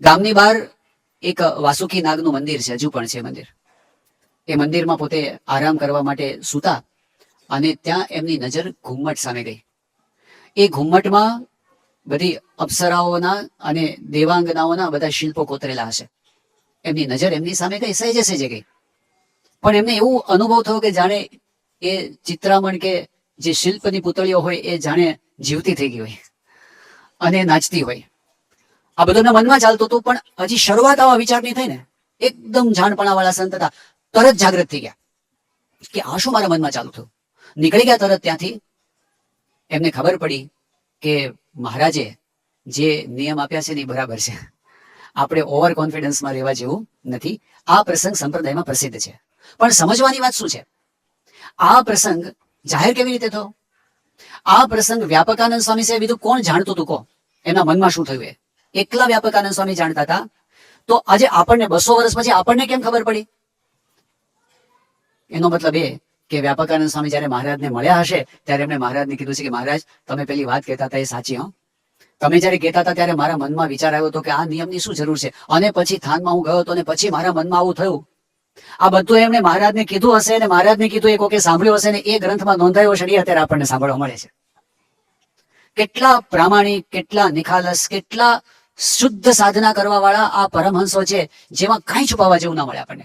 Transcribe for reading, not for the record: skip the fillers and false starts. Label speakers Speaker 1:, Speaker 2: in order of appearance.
Speaker 1: ગામની બહાર એક વાસુકી નાગનું મંદિર છે, હજુ પણ છે મંદિર. એ મંદિરમાં પોતે આરામ કરવા માટે સૂતા અને ત્યાં એમની નજર ઘુમ્મટ સામે ગઈ. એ ઘુમ્મટમાં બધી અપ્સરાઓના અને દેવાંગનાઓના બધા શિલ્પો કોતરેલા હશે. એમની નજર એમની સામે ગઈ, સહેજે સહેજે ગઈ, પણ એમને એવું અનુભવ થયો કે જાણે એ ચિત્રામણ કે જે શિલ્પની પુતળીઓ હોય એ જાણે જીવતી થઈ ગઈ હોય અને નાચતી હોય. આ બધું એમના મનમાં ચાલતું હતું, પણ હજી શરૂઆત આવા વિચારની થઈ ને, એકદમ જાણપણા વાળા સંત હતા, તરત જાગૃત થઈ ગયા કે આ શું મારા મનમાં ચાલુ થયું. નીકળી ગયા તરત ત્યાંથી. એમને ખબર પડી કે મહારાજે જે નિયમ આપ્યા છે ને એ બરાબર છે, આપણે ઓવર કોન્ફિડન્સમાં રહેવા જેવું નથી. આ પ્રસંગ સંપ્રદાયમાં પ્રસિદ્ધ છે, પણ સમજવાની વાત શું છે, આ પ્રસંગ જાહેર કેવી રીતે થયો? આ પ્રસંગ વ્યાપકાનંદ સ્વામી સિવાય બીજું કોણ જાણતું હતું? કહો, એના મનમાં શું થયું? એકલા વ્યાપકાનંદ સ્વામી જાણતા હતા. તો આજે આપણને 200 વર્ષ પછી આપણને કેમ ખબર પડી? એનો મતલબ એ કે વ્યાપકાનંદ સ્વામી જયારે મહારાજને મળ્યા હશે ત્યારે એમણે મહારાજને કીધું છે કે મહારાજ, તમે પેલી વાત કહેતા હતા એ સાચી, હો. તમે જયારે કહેતા હતા ત્યારે મારા મનમાં વિચાર આવ્યો હતો કે આ નિયમની શું જરૂર છે, અને પછી થાનમાં હું ગયો હતો અને પછી મારા મનમાં આવું થયું. આ બધું એમણે મહારાજને કીધું હશે અને મહારાજને કીધું એ કોકે સાંભળ્યું હશે ને એ ગ્રંથમાં નોંધાયો છે. અત્યારે આપણને સાંભળવા મળે છે. કેટલા પ્રામાણિક, કેટલા નિખાલસ, કેટલા શુદ્ધ સાધના કરવા વાળા આ પરમહંસો છે, જેમાં કાંઈ છુપાવવા જેવું ના મળે આપણને.